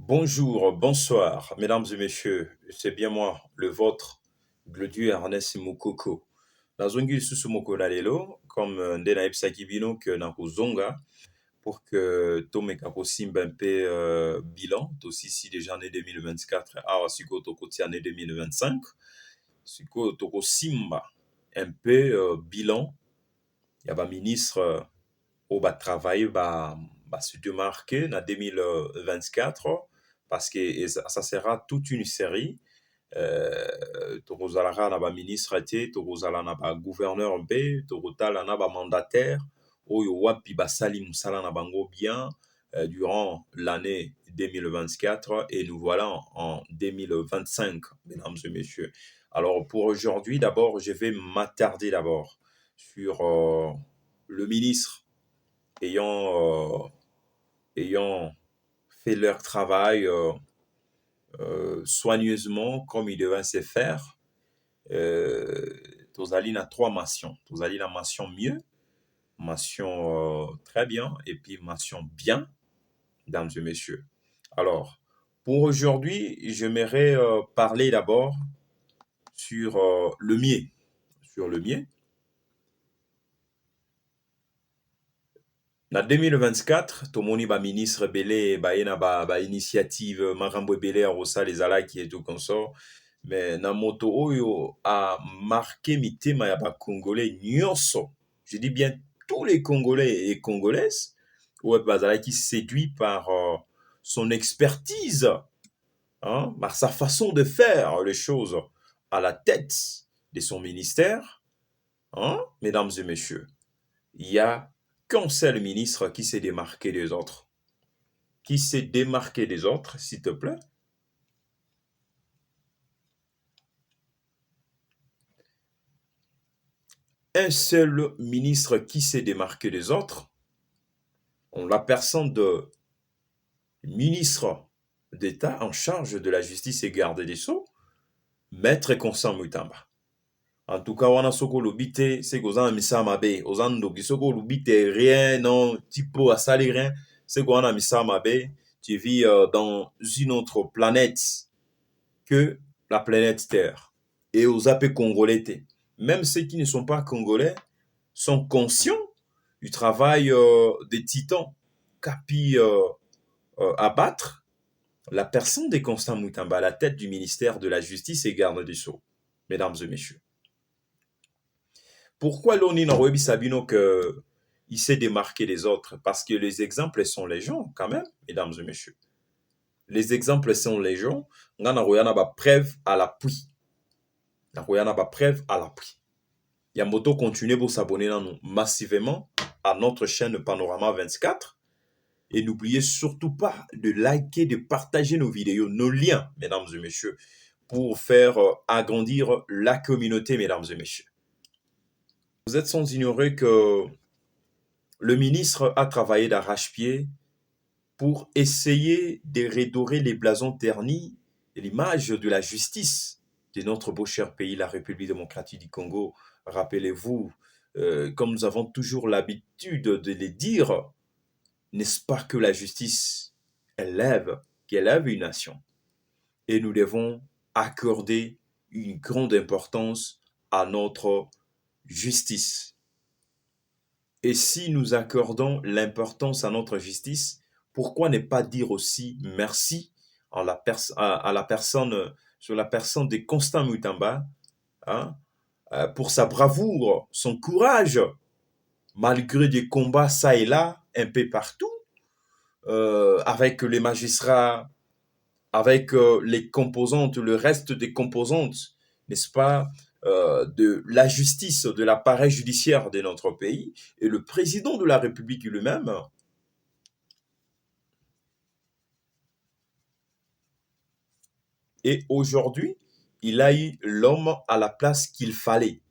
Bonjour, bonsoir, mesdames et messieurs, c'est bien moi, le vôtre, Glodieux Ernest Moukoko. Nazongi lisusu mokolo lelo, comme nde nayebisaki bino ke nakozonga pour que tomeka kosimba mpe bilan tosisi déjà année 2024 awa sikoyo tokoti année 2025 sikoyo tokosimba mpe bilan ya baministre oyo batravaille se démarquer na 2024 parce que ça sera toute une série tokozalaka na baministre te tokozala na bagouverneur mpe tokotala na bamandataire oyo wapi basali mosala na bango bien durant l'année 2024 et nous voilà en 2025, mesdames et messieurs. Alors pour aujourd'hui, d'abord, je vais m'attarder d'abord sur le ministre ayant fait leur travail soigneusement comme il devait se faire. Tozali na trois mentions. Tozali la mention mieux, mention très bien, et puis mention bien, mesdames et messieurs. Alors, pour aujourd'hui, j'aimerais parler d'abord sur le mieux. Sur le mieux. Na 2024, tomoni ba ministre belé ba yena ba initiative makambo belé a rosala ezalaki et tout consort. Mais na moto oyo a marqué mitema ya ba Congolais nyonso. Je dis bien tous les Congolais et Congolaises ouais bazalaki séduit par son expertise, hein, par sa façon de faire les choses à la tête de son ministère, hein, mesdames et messieurs. Il y a qu'un seul ministre qui s'est démarqué des autres. Qui s'est démarqué des autres, s'il te plaît? Un seul ministre qui s'est démarqué des autres, en la personne de ministre d'État en charge de la justice et garde des Sceaux, Maître Constant Mutamba. En tout cas, wana soko lobite, c'est que ozana misala mabe, ozana ndoki soko lobite rien, non, tipo asali rien, c'est que wana misala mabe, tu vis dans une autre planète que la planète Terre. Et aux AP congolais, même ceux qui ne sont pas congolais sont conscients du travail des titans qu'a pu abattre la personne de Constant Mutamba à la tête du ministère de la Justice et Garde des Sceaux, mesdames et messieurs. Pourquoi l'ONU n'a Sabino que il s'est démarqué des autres? Parce que les exemples sont légion quand même, mesdames et messieurs. Les exemples sont légion. On a ba preuve à l'appui. On a ba preuve à l'appui. Yamboto continue pour s'abonner massivement à notre chaîne Panorama 24. Et n'oubliez surtout pas de liker, de partager nos vidéos, nos liens, mesdames et messieurs, pour faire agrandir la communauté, mesdames et messieurs. Vous êtes sans ignorer que le ministre a travaillé d'arrache-pied pour essayer de redorer les blasons ternis et l'image de la justice de notre beau cher pays, la République démocratique du Congo. Rappelez-vous, comme nous avons toujours l'habitude de le dire, n'est-ce pas que la justice élève une nation? Et nous devons accorder une grande importance à notre justice. Et si nous accordons l'importance à notre justice, pourquoi ne pas dire aussi merci à la personne, sur la personne de Constant Mutamba, hein, pour sa bravoure, son courage, malgré des combats ça et là, un peu partout, avec les magistrats, avec les composantes, le reste des composantes, n'est-ce pas, de la justice, de l'appareil judiciaire de notre pays, et le président de la République lui-même. Et aujourd'hui, il a eu l'homme à la place qu'il fallait.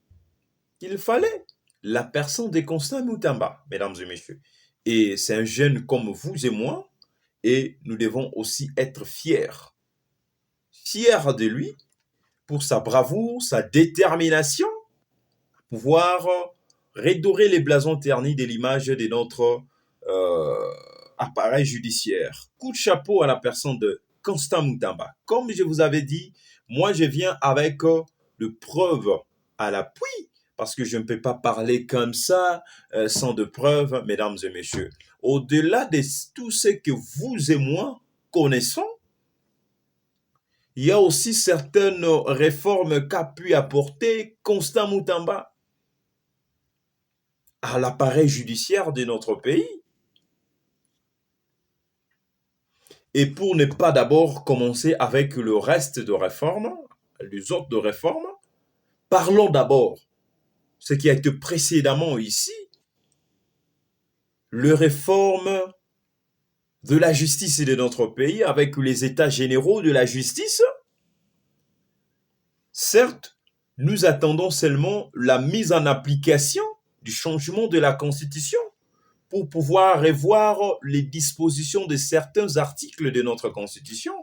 Il fallait la personne de Constant Mutamba, mesdames et messieurs. Et c'est un jeune comme vous et moi, et nous devons aussi être fiers. Fiers de lui pour sa bravoure, sa détermination, pouvoir redorer les blasons ternis de l'image de notre appareil judiciaire. Coup de chapeau à la personne de Constant Moutamba. Comme je vous avais dit, moi je viens avec de preuves à l'appui, parce que je ne peux pas parler comme ça sans de preuves, mesdames et messieurs. Au-delà de tout ce que vous et moi connaissons, il y a aussi certaines réformes qu'a pu apporter Constant Moutamba à l'appareil judiciaire de notre pays. Et pour ne pas d'abord commencer avec le reste de réformes, les autres de réformes, parlons d'abord ce qui a été précédemment ici, les réformes de la justice de notre pays avec les états généraux de la justice. Certes, nous attendons seulement la mise en application du changement de la Constitution pour pouvoir revoir les dispositions de certains articles de notre Constitution,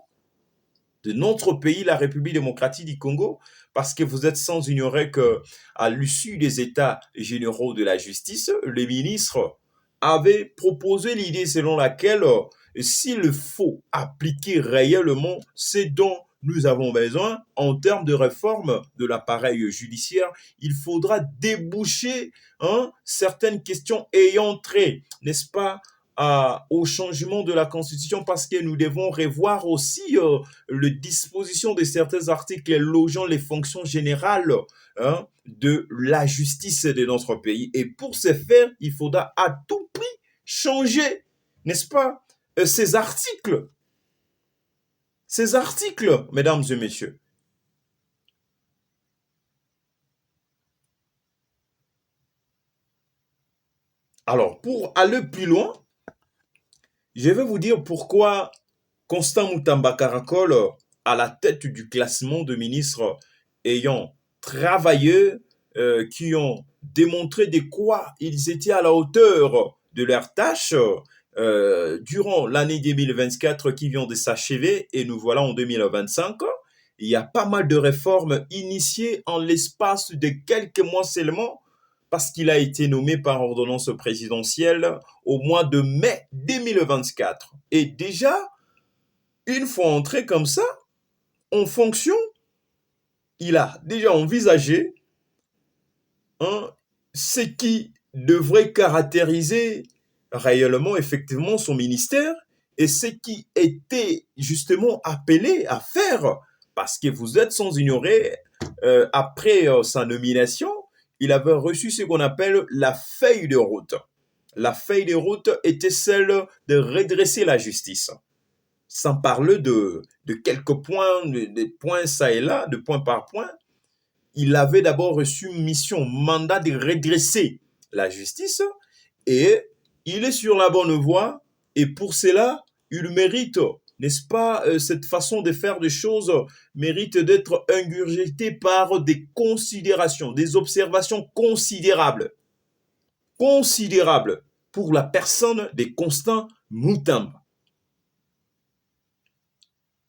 de notre pays, la République démocratique du Congo, parce que vous êtes sans ignorer qu'à l'issue des états généraux de la justice, les ministres avaient proposé l'idée selon laquelle s'il faut appliquer réellement ce dont nous avons besoin en termes de réforme de l'appareil judiciaire, il faudra déboucher certaines questions ayant trait, n'est-ce pas, au changement de la Constitution, parce que nous devons revoir aussi les dispositions de certains articles logeant les fonctions générales de la justice de notre pays. Et pour ce faire, il faudra à tout prix changer, n'est-ce pas, ces articles. Ces articles, mesdames et messieurs. Alors, pour aller plus loin, je vais vous dire pourquoi Constant Moutamba Caracol, à la tête du classement de ministres ayant travaillé, qui ont démontré de quoi ils étaient à la hauteur de leurs tâches durant l'année 2024 qui vient de s'achever et nous voilà en 2025. Il y a pas mal de réformes initiées en l'espace de quelques mois seulement parce qu'il a été nommé par ordonnance présidentielle au mois de mai 2024. Et déjà, une fois entré comme ça, en fonction, il a déjà envisagé ce qui devrait caractériser réellement, effectivement, son ministère et ce qui était justement appelé à faire, parce que vous êtes sans ignorer, après sa nomination, il avait reçu ce qu'on appelle la feuille de route. La feuille de route était celle de redresser la justice. Sans parler de quelques points, de points ça et là, de point par point, il avait d'abord reçu une mission, mandat de redresser la justice et il est sur la bonne voie et pour cela, il mérite, n'est-ce pas, cette façon de faire des choses mérite d'être ingurgité par des considérations, des observations considérables pour la personne de Constant Moutamba.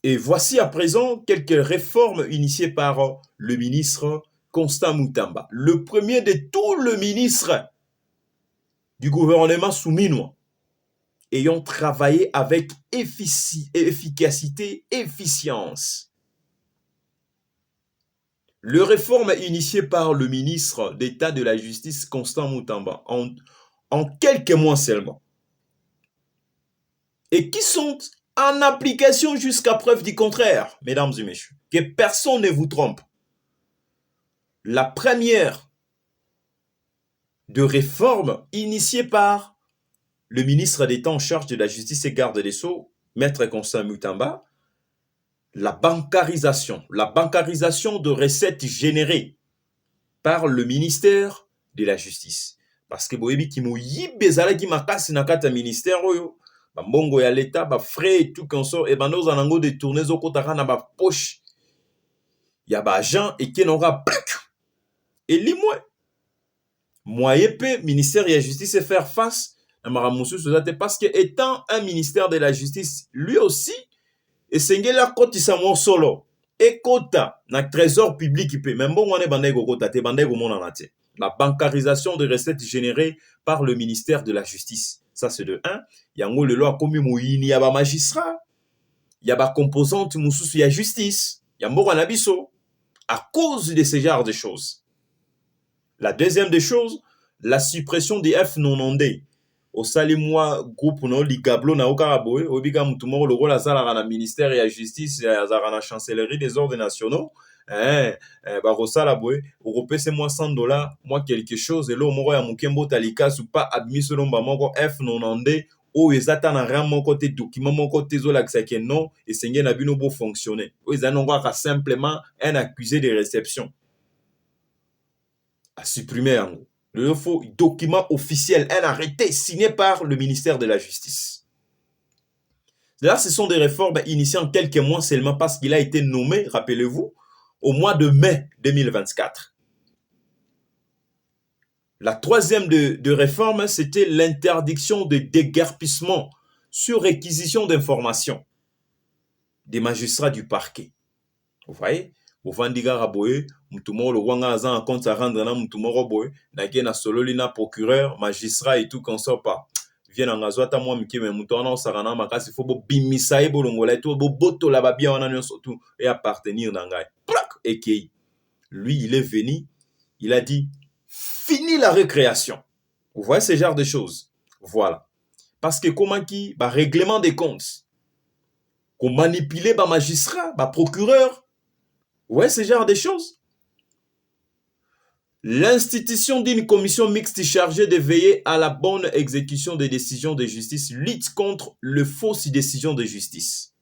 Et voici à présent quelques réformes initiées par le ministre Constant Moutamba, le premier de tous les ministres du gouvernement souminois, ayant travaillé avec efficacité, efficience. Les réformes initiées par le ministre d'État de la Justice Constant Moutamba en quelques mois seulement, et qui sont en application jusqu'à preuve du contraire, mesdames et messieurs, que personne ne vous trompe. La première de réforme initiée par le ministre d'État en charge de la justice et garde des Sceaux, Maître Constant Moutamba, la bancarisation de recettes générées par le ministère de la justice. Parce que boyebi ki mo yibezala ki makasi na kata ministère oyo, mbongo ya l'État, ba frais et tout consort, et bando zanango de tourner zokotaka na ba poche ya ba agent et qui n'aura plus et limwe moyen pe ministère de la justice faire face à maramusu parce que étant un ministère de la justice lui aussi et sengela kotisa mo solo et kota na trésor public pe même bon wane bandai kokota te bandai komona na te. La bancarisation de recettes générées par le ministère de la justice. Ça, c'est de 1. Yango le loi komi moyini ya ba magistrat. y a ba composante mususu ya justice ya mboka na biso à cause de ce genre de choses. La deuxième des choses, la suppression des F90. Au salimwa groupe no ligablo na okaraboe obika mutu moko lokola azalaka na ministère ya justice azalaka na chancellerie des ordres nationaux bakosala boye okopesa mwa $100 mwa quelque chose elo moko ya moke mbota likasu pa abimiso lomba moko F90 oyo eza ta na ran moko te document moko te ezolakisa ke non esenge na bino bofonctionner oyo eza nango kaka simplement un accusé de réception à supprimer yango. Le faux document officiel, un arrêté signé par le ministère de la Justice. Là, ce sont des réformes initiées en quelques mois seulement parce qu'il a été nommé, rappelez-vous, au mois de mai 2024. La troisième de réforme, c'était l'interdiction de déguerpissement sur réquisition d'informations des magistrats du parquet. Vous voyez? Ofandiga raboye mutumo le wanga aza en compte à rendre na mutumo roboye na gena sololi na procureur magistrat et tout qu'on sort pas vient en azwata moi miki me mutona osarana makasi faut bo bimisa e bolongola to bo boto la babia wana nyonso tout et appartenir na ngai et qui lui il est venu il a dit fini la récréation. Vous voyez ce genre de choses. Voilà, parce que comment qui ba règlement des comptes qu'on manipuler ba magistrat ba procureur. Ouais, ce genre de choses. L'institution d'une commission mixte chargée de veiller à la bonne exécution des décisions de justice lutte contre les fausses décisions de justice.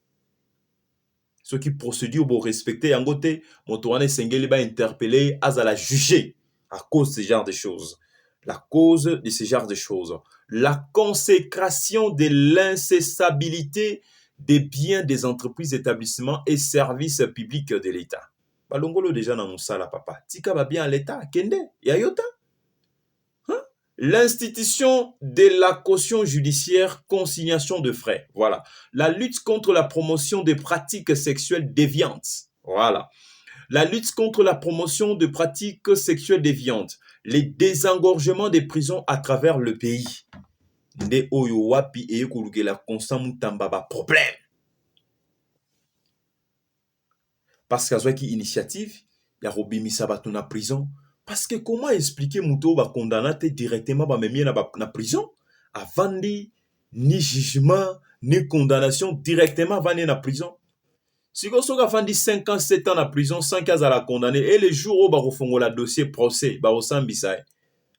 Ceux qui procédure pour respecter en côté, Motoane Sengeli va interpeller à la juger à cause de ce genre de choses. La cause de ce genre de choses. La consécration de l'incessabilité des biens des entreprises, établissements et services publics de l'État. Balongolo déjà na musala papa. Tika ba bien à l'État, kende, yayota. L'institution de la caution judiciaire, consignation de frais. Voilà. La lutte contre la promotion des pratiques sexuelles déviantes. Voilà. La lutte contre la promotion de pratiques sexuelles déviantes. Les désengorgements des prisons à travers le pays. Nde oyo wapi eye kolugela constant mutamba ba problème. Parce qu'il y a une initiative, il y a Robimisa Batuna prison. Parce que comment expliquer Mouto va condamner directement na prison avant ni jugement, ni condamnation directement avant na prison. Si vous avez 5 ans, 7 ans na prison, 5 ans à la condamner, et le jour où vous avez le dossier procès, vous avez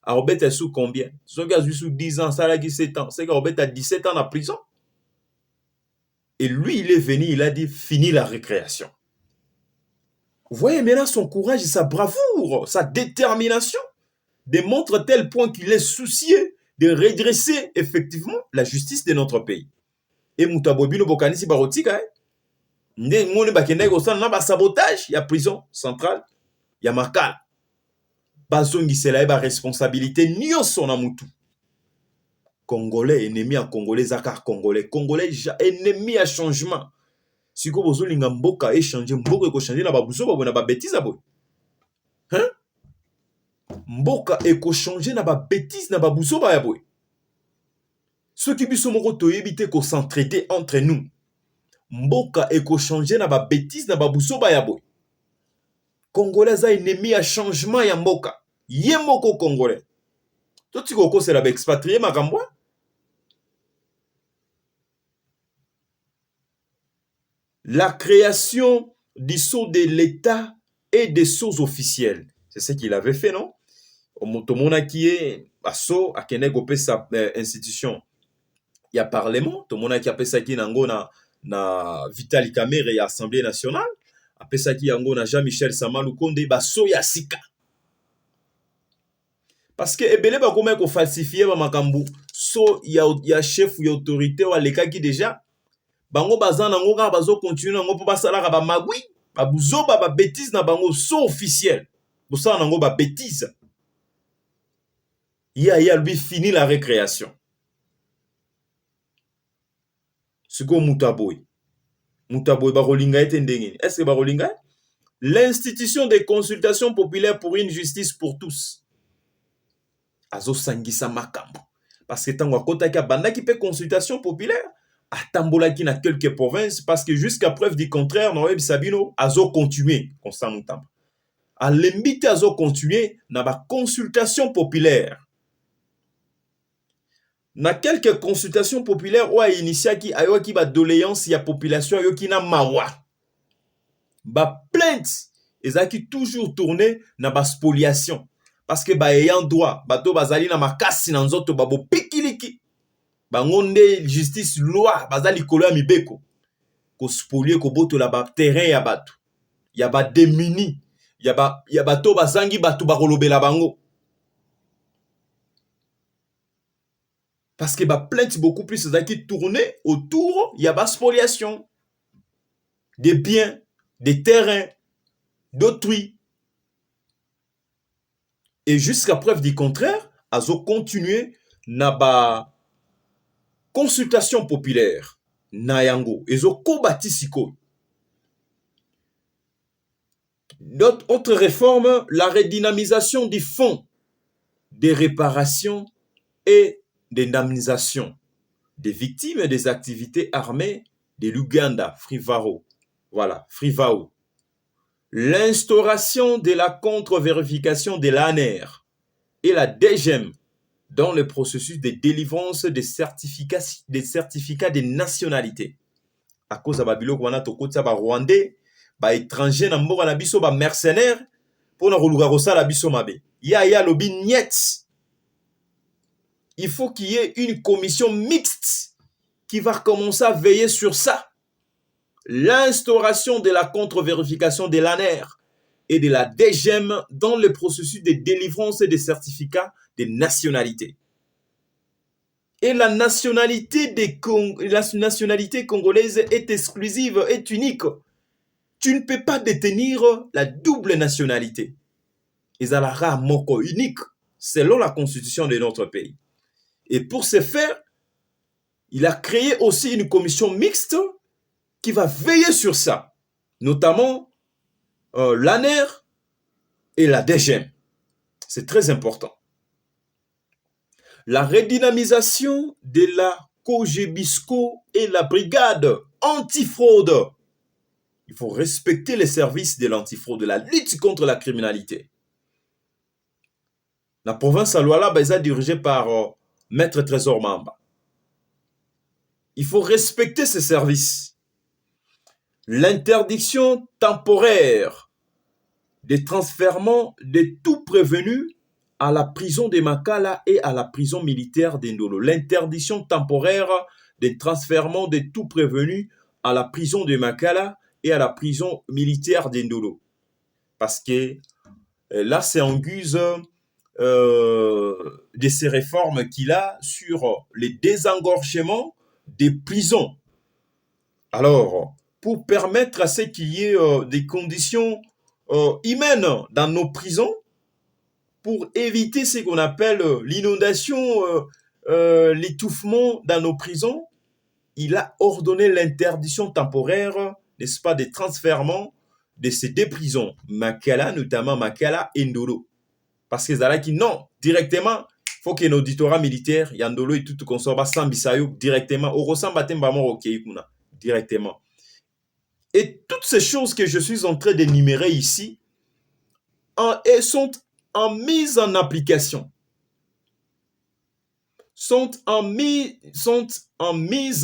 Robert sous combien? Si vous avez sous 10 ans, ça a 7 ans. C'est que Robert a 17 ans na prison. Et lui, il est venu, il a dit, fini la récréation. Vous voyez maintenant son courage et sa bravoure, sa détermination démontre à tel point qu'il est soucieux de redresser effectivement la justice de notre pays. Et Moutabobino Bokanisi Barotika, Ndengone Bakene Gosan, na sabotage, il y a prison centrale, il y a Makala. Bazongi c'est la responsabilité, Nyoso na Moutou. Congolais, ennemi à Congolais, Zakar Congolais, Congolais, ennemi à changement. Si vous voulez mboka échanger mboka ko changer na babuso ba ba bêtise boy. Hein? Mboka eko changer na ba bêtise na babuso ba boy. Ceux qui biso moko to éviter ko s'entraider entre nous. Mboka eko changer na ba bêtise na babuso ba boy. Congolais a ennemi à changement ya mboka. Yemoko Congolais. Toi tu ko c'est la expatrié makambo. La création du sceau de l'État et des sceaux officiels. C'est ce qu'il avait fait, non? Omotomona qui est asso à Kenego sa institution. Il y a parlement, tout le monde qui a ça qui nango na Vitali Kamere et Assemblée nationale. Après ça qui yango na Jean-Michel Samalou Konde basso ya sika. Parce que ebele ba comment ko falsifier ba makambu. So ya chef ou autorité ou leka qui déjà bango bazana ngo ka bazo continuer ngo po basala ka ba magui ba buzo ba bêtise na bango so officiel pour ça ngo ba bêtise ya lui fini la récréation siko mutaboy ba rolinga ete ndenge est-ce que ba rolinga l'institution de consultation populaire pour une justice pour tous azo sangisa makambo parce que tango akota ka banda ki pe consultation populaire atambolaki na quelques provinces parce que jusqu'à preuve du contraire, Noël Sabino azo continué Constant Mutamba. Alembite azo continué na ba consultation populaire. Na quelques consultations populaires ou a initiaki ayoki ba doléance ya population ayoki na mawa. Ba plainte ezaki toujours tourné na ba spoliation parce que ba ayant droit bato bazali na makasi na nzoto babo pikiliki. Bangonde justice loi bazali likolo ya mibeko ko spolier ko botola ba terrain ya bato ya ba démuni ya bato bazangi bato bakolobela bango parce que ba plainte beaucoup plus ezaki tourner autour ya ba spoliation des biens, des terrains d'autrui. Et jusqu'à preuve du contraire, azo continuer na ba consultation populaire na yango ezo kobati siko. Notre autre réforme, la redynamisation du fonds de réparation et d'indemnisation des victimes des activités armées de l'Ouganda, Frivaro. Voilà, Frivao. L'instauration de la contre-vérification de l'ANER et la DGM dans le processus de délivrance des certificats de nationalité. À cause de Babilo, on a tokota ba Rwandais, ba étranger na mboka na biso ba mercenaire pour na koluka kosala biso mabe. Ya lobi niet. Il faut qu'il y ait une commission mixte qui va commencer à veiller sur ça. L'instauration de la contre-vérification de l'ANER et de la DGM dans le processus de délivrance des certificats de nationalité. Et la nationalité congolaise est exclusive, est unique. Tu ne peux pas détenir la double nationalité. Ezalaka moko unique, selon la constitution de notre pays. Et pour ce faire, il a créé aussi une commission mixte qui va veiller sur ça, notamment l'ANER et la DGM. C'est très important. La redynamisation de la COGEBISCO et la brigade antifraude. Il faut respecter les services de l'antifraude, de la lutte contre la criminalité. La province à Luala est dirigée par Maître Trésor Mamba. Il faut respecter ces services. L'interdiction temporaire des transfèrements de tout prévenu à la prison de Makala et à la prison militaire d'Indolo. L'interdiction temporaire des transfèrements de tout prévenu à la prison de Makala et à la prison militaire d'Indolo. Parce que là, c'est en guise de ces réformes qu'il a sur les désengorgements des prisons. Alors, pour permettre à ce qu'il y ait des conditions humaines dans nos prisons, pour éviter ce qu'on appelle l'inondation, l'étouffement dans nos prisons, il a ordonné l'interdiction temporaire, n'est-ce pas, des transfèrements de ces deux prisons, Makala, notamment Makala et Ndolo. Parce que Zalaki, non, directement, il faut qu'il y ait un auditorat militaire, Yandolo et tout consort, sans Bissayo, directement, au Rosamba Tembamo, directement. Et toutes ces choses que je suis en train d'énumérer ici, sont en mise en application. Sont en mise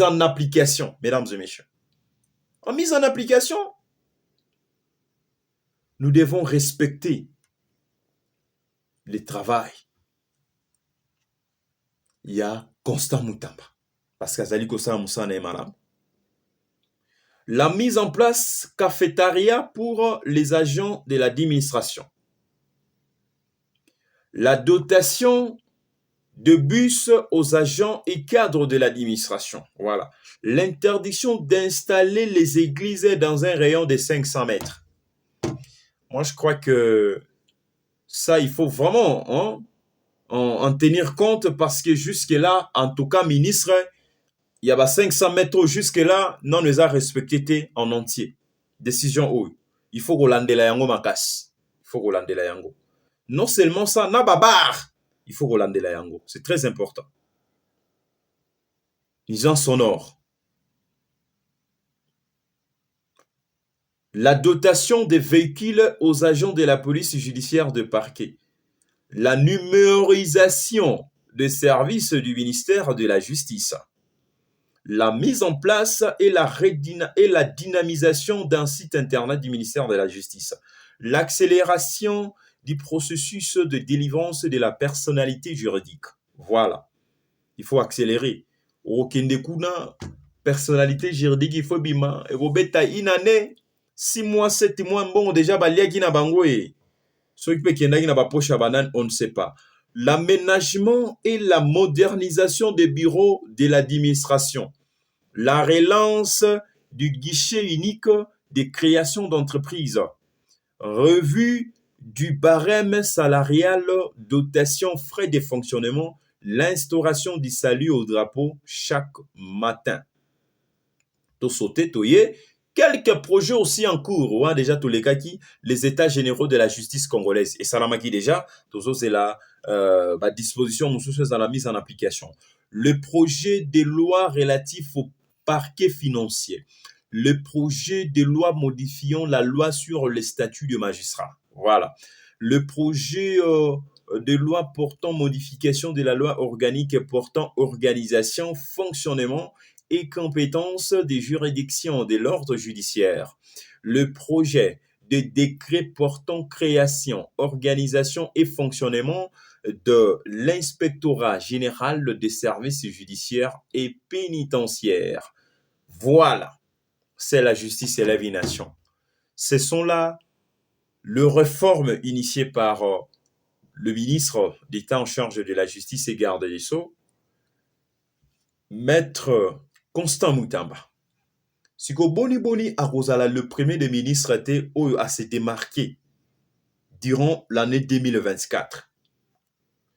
en application, mesdames et messieurs. En mise en application, nous devons respecter le travail. Il y a Constant Mutamba. Parce qu'Azali Kosa Moussana et Madame. La mise en place cafétéria pour les agents de l'administration. La dotation de bus aux agents et cadres de l'administration. Voilà. L'interdiction d'installer les églises dans un rayon de 500 mètres. Moi, je crois que ça, il faut vraiment en tenir compte parce que jusque-là, en tout cas, ministre, il y a 500 mètres jusque-là, non, nous a respecté en entier. Décision haut. Il faut que la yango makas. Il faut que la yango. Non seulement ça, na babar. Il faut que la yango. C'est très important. Nuisance sonore. la dotation des véhicules aux agents de la police judiciaire de parquet, la numérisation des services du ministère de la Justice, la mise en place et la dynamisation d'un site internet du ministère de la Justice, l'accélération du processus de délivrance de la personnalité juridique. Voilà, il faut accélérer. Okende kuna personnalité juridique, il faut bima. Robeta inane, 6 mois, 7 mois, bon, déjà, baliaki na bango e. Ceux qui peuvent na ba poche banane, on ne sait pas. L'aménagement et la modernisation des bureaux de l'administration, la relance du guichet unique des créations d'entreprises, revue du barème salarial, dotation, frais de fonctionnement, l'instauration du salut au drapeau chaque matin. Tosote toye, quelques projets aussi en cours, hein, déjà tous les cas qui, les états généraux de la justice congolaise. Et Salamaki déjà, toujours c'est la disposition dans la mise en application. Le projet de loi relatif au parquet financier. Le projet de loi modifiant la loi sur le statut de magistrat. Voilà. Le projet de loi portant modification de la loi organique portant organisation, fonctionnement et compétences des juridictions de l'ordre judiciaire. Le projet de décret portant création, organisation et fonctionnement de l'inspectorat général des services judiciaires et pénitentiaires. Voilà, c'est la justice et la vie nation. Ce sont là les réformes initiées par le ministre d'État en charge de la justice et garde des Sceaux, Maître Constant Mutamba. Siko Boni akozala le premier des ministres était à se démarquer durant l'année 2024.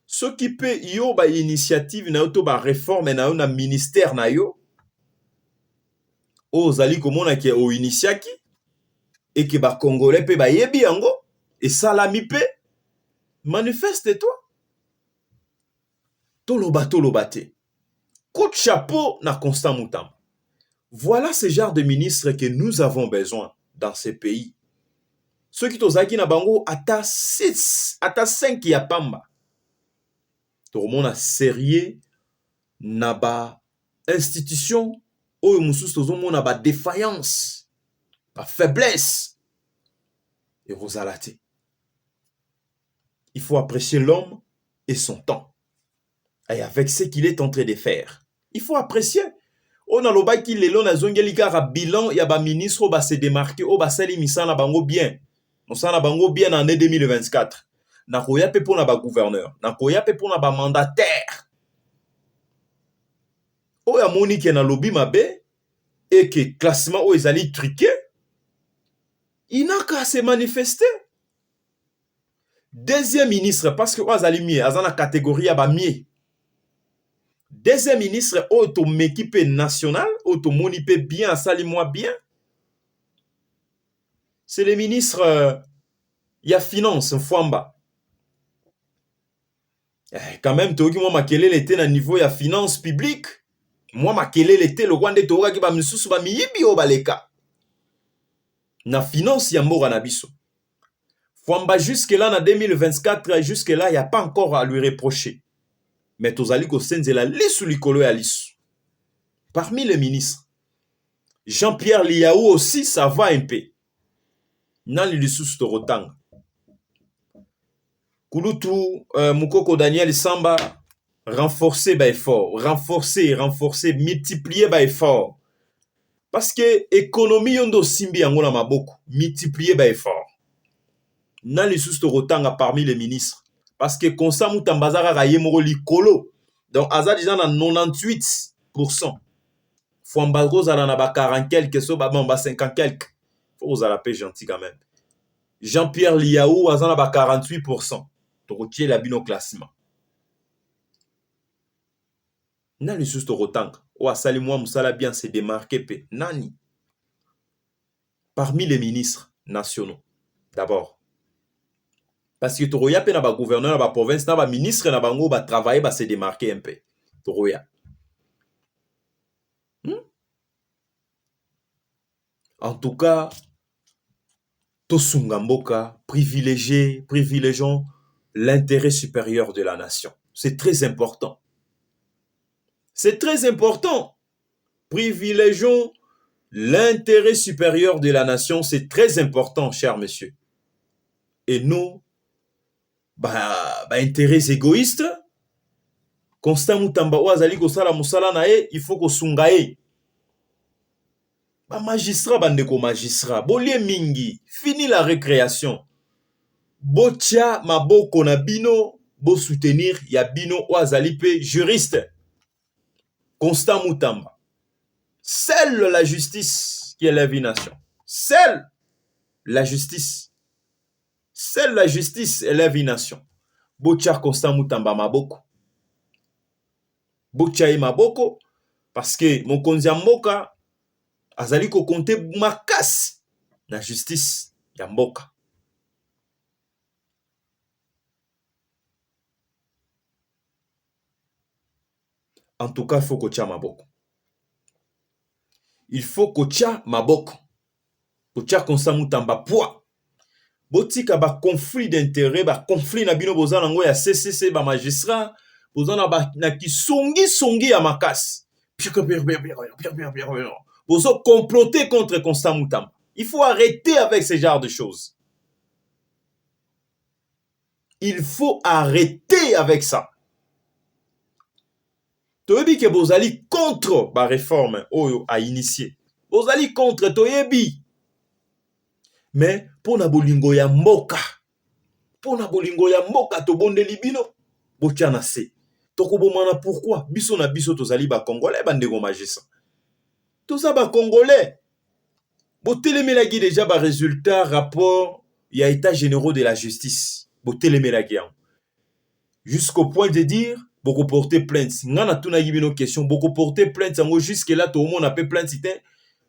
Ce qui peut yo ba initiative na yo to ba réforme na yo na ministère na yo ozali komona ke o initiaki et que ba congolais pe ba yebi yango et salami pe manifeste toi toloba te. Coup de chapeau na Constant Mutamba. Voilà ce genre de ministre que nous avons besoin dans ce pays. Ceux qui tozaki na bango ata 6, ata 5 ya pamba. Tozomona sérieux na ba institution oyo mususu tozomona ba défaillance, ba faiblesse. Et kozala te. Il faut apprécier l'homme et son temps. Et avec ce qu'il est en train de faire. Il faut apprécier. On a lobaki lelo na zongeli kaka bilan ya ba ministre ba se démarquer o ba sali misala bango bien. Mosala bango bien en année 2024. Na koya pe pona ba gouverneur, na koya pe pona ba mandataire. O ya moni ke na lobi mabe et que classement o ezali truqué. Il n'a qu'à se manifester. Deuxième ministre parce que o azali mie, azana catégorie ya ba mie. Deuxième ministre auto m'équipe nationale, auto monipe bien, sali moi bien. C'est le ministre il y a finance Fwamba. Quand même toki moi makelele était na niveau ya finance publique. Moi makelele était le rwanda toka ki ba misusu ba miyibi o baleka. Na finance ya mboka na biso. Fwamba jusque là en 2024 jusque là il y a pas encore à lui reprocher. Mais tozali ko senzela lisu likolo ya lisu. Parmi les ministres, Jean-Pierre Liaou aussi ça va un peu. Nan lisusu to rotanga. Kulutu Mukoko Daniel Samba renforcer ba effort, renforcer, multiplier ba effort. Parce que économie yondo simbi yango na maboko, multiplier ba effort. Nan lisusu to rotanga parmi les ministres. Parce que Constant Mutamba zaka yemoro likolo. Donc aza déjà na 98%. Fwamba kozala na ba 40 quelques so ba 50 quelques. Faut vous la paix gentil quand même. Jean-Pierre Liaou azana ba 48%. Torotier la bino classement. Nani sus torotanga. O asali moi musala bien se démarquer pe. Nani. Parmi les ministres nationaux. D'abord. Parce que Toroya pe na ba gouverneur na ba province na ba ministre na bango ba travailler ba se démarquer un peu. Toroya. En tout cas, tosunga mboka, privilégions l'intérêt supérieur de la nation. C'est très important. C'est très important. Privilégions l'intérêt supérieur de la nation. C'est très important, chers messieurs. Et nous, intérêts égoïstes, Constant Mutamba Ouazali Kosala Musala Nae, il faut kosunga ye. Magistrat, bandeko magistrat, bolie mingi, fini la récréation. Botia maboko na bino, bo soutenir ya bino Ouazali pe juriste. Constant Mutamba. Seule la justice qui élève une nation. Seule la justice. Seule la justice élève une nation. Botia Constant Mutamba maboko. Botia maboko. Parce que mon konzi mboka azali ko compter makasi na justice ya mboka. En tout cas, il faut kotia maboko. Il faut kotia maboko. Kotia Constant Mutamba poids. Botika ba conflit d'intérêt, ba conflit na bino bozana ngo ya CCC ba magistrat, bozana ba na kisongi ya makasi. Bozo comploter contre Constant Mutamba. Il faut arrêter avec ce genre de choses. Il faut arrêter avec ça. Toyebi que bozali contre ba réforme oyo a initié. Bozali contre toyebi. Mais pour na bolingo ya mboka. Pour na bolingo ya mboka to bondeli bino. Botia na se. Toko bomana pourquoi? Biso na biso tozali ba Congolais bandeko magistrat. Tout ça ba Congolais. Botelemelaki déjà ba résultat rapport ya état généraux de la justice. Botelemelaki. Jusqu'au point de dire beaucoup porter plainte. Ngana tuna yibino question beaucoup porter plainte yango jusque là tout le monde appelle plainte cité.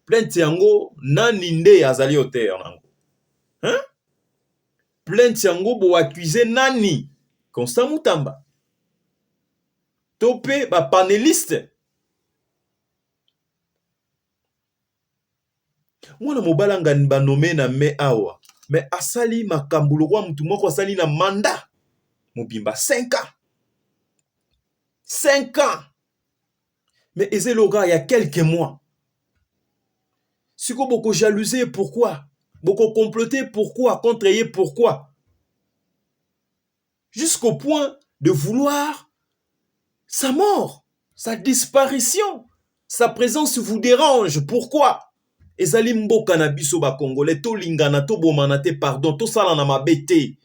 Plainte yango nani nde azali auteur nango. Hein? Plainte yango bo accuser nani? Constant Mutamba. Topé ba panéliste. Mwana mobala ngani ba nommé na me awa. Mais asali makambulu kwa mtu moko asali na mandat. Mobimba 5 ans. 5 ans. Mais Ezeloga, il y a quelques mois. Si vous beaucoup jalouser, pourquoi? Beaucoup comploter, pourquoi? Contre eux, pourquoi? Jusqu'au point de vouloir sa mort, sa disparition. Sa présence vous dérange. Pourquoi? Ezali mboka na biso ba Congolais, to lingana, to bomana te pardon, to sala na mabete.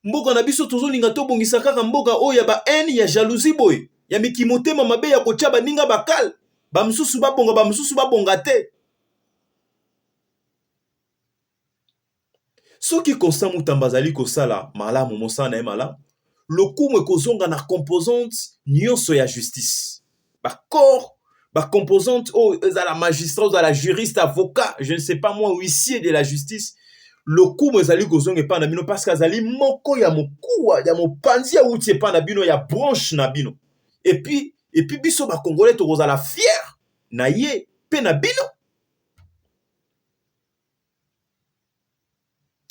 Mboka na biso tozo linga to bongisa kaka mboka oyo ya ba haine ya jalousie boy. Ya mikimotema mabe ya kotia baninga bakal. Ba msusu ba bonga te. Soki Constant Mutamba zali kosala malamu mosana e malamu. Lokumu ekozonga na composante nyonso ya justice. Ba corps, ba composante za la magistrat, za la juriste, avocat, je ne sais pas moi, huissier de la justice. Lokumu ezali kozonga epa na bino parce que azali moko ya mokuwa, ya mopanzi ya uti epa na bino ya branche na bino. Et puis biso ba Congolais tokozala fier na ye pe na bino.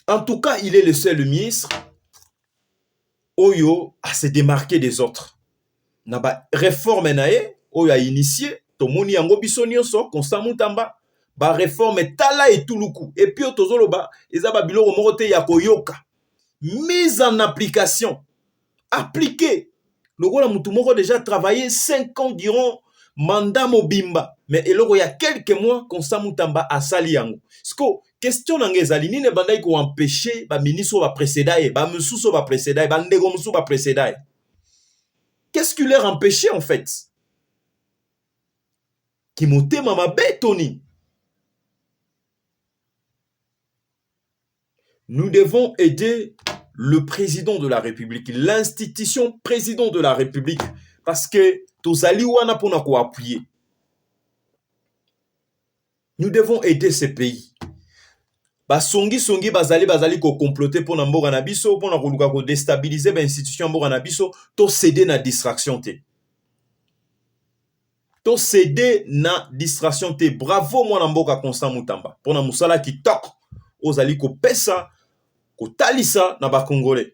En tout cas, il est le seul ministre Oyo à se démarquer des autres. Naba réforme nae Oyo a initié tomoni yango biso nyonso Constant Mutamba ba réforme tala et tuluku. Et puis tozoloba ezaba biloko moko te ya koyoka. Mise en application. Appliqué. Le rôle mutu moko déjà travaillé 5 ans durant mandat mobimba. Mais eloko ya quelques mois Constant Mutamba a sali yango. Sko question nanga ezali nini bandai ko empêcher ba ministre ba précédent ba mususu ba précédent ba ndeko mususu ba précédent. Qu'est-ce qui leur empêchait en fait? Qui montait mama bétoni. Nous devons aider le président de la République, l'institution président de la République, parce que tozali wana pona ko appuyer. Nous devons aider ces pays. Songi bazali ko comploter pour na mboka na biso, pour na koluka ko déstabiliser ba institution mboka na biso, to céder na distraction te. To céder na distraction te. Bravo mwana mboka Constant Mutamba. Pour na musala ki tok. ozali kopesa kotalisa na bakongolais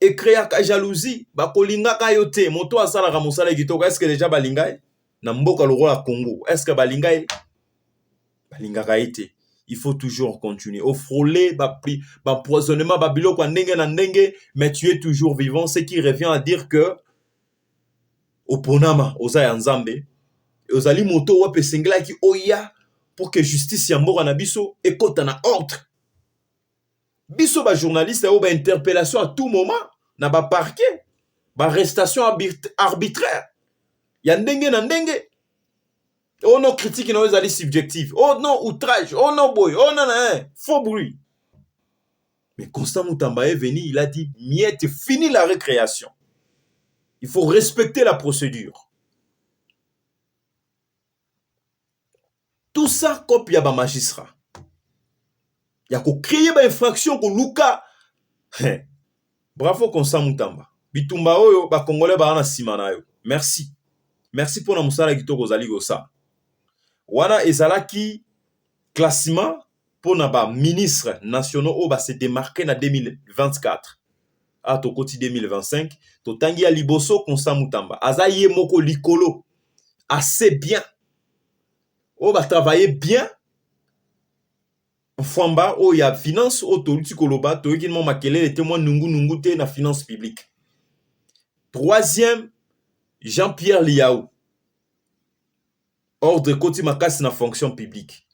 ekreaka jalousie bakolingaka yo te moto asalaka mosala kitoko est-ce que déjà balinga ye na mboka lokola Congo est-ce que balinga ye balingaka ye te. Il faut toujours continuer au frôler empoisonnement babiloko ndenge na ndenge mais tu es toujours vivant, ce qui revient à dire que oponama oza ya nzambe ozali moto wape sengelaki oya pour que justice ya mboka na biso ekota na ordre. Biso ba journaliste o ba interpellation à tout moment na ba parquet ba arrestation arbitraire ya ndenge na ndenge. Oh non, critique non ezali subjective. Oh non, outrage. Oh non, boy. Oh non, non, faux bruit. Mais Constant Mutamba est venu, il a dit miette, fini la récréation. Il faut respecter la procédure. Tout ça comme il y a un magistrat. Il y a qu'à créer une infraction pour Luka. Bravo Constant Mutamba. Bitumba oyo ba Congolais ba na simana yo. Merci. Merci pour la musala kitoko ozali gosa. Wana ezalaki classement pour na ba ministres nationaux au ba se démarquer na 2024. A to koti 2025, to tangi ya liboso Constant Mutamba. Azaye moko likolo assez bien. O ba travailler bien. Fwamba o ya finance o to luti koloba to ekinmo makele témoin nungu te na finance publique. Troisième, Jean-Pierre Liaou. Ordre koti makasi na fonction publique.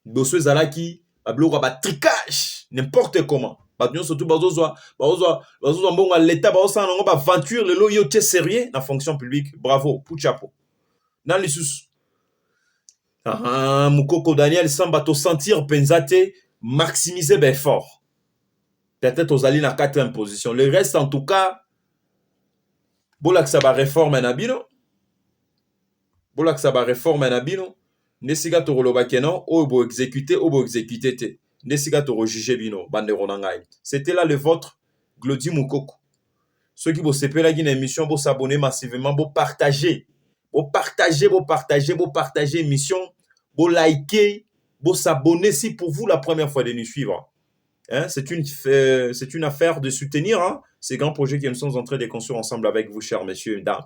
Dosso ezalaki babiloko ba tricage n'importe comment. Bato surtout bazozwa mbongo l'état bazosana ngo ba aventure lelo yo te sérieux na fonction publique. Bravo, pour chapeau. Dans les sous Mukoko Daniel Samba to sentir penzate maximiser l'effort. Peut-être aux alliés na 4e position. Le reste en tout cas bolak sa ba réforme na bino. Bolak sa ba réforme na bino. Nesiga to roloba kenon obo exécuter te. Nesiga to rejuger bino bandero nangai. C'était là le vôtre Glody Mukoko. Ceux qui vont s'épela une émission, vont s'abonner massivement, vont partager émission, vont liker, vont s'abonner si pour vous la première fois de nous suivre. Hein? C'est une affaire de soutenir hein, ces grands projets que nous sommes en train de construire ensemble avec vous, chers messieurs et dames.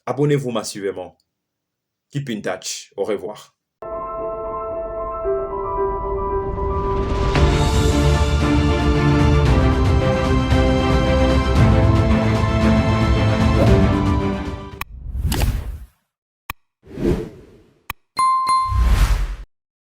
Abonnez-vous massivement. Keep in touch. Au revoir.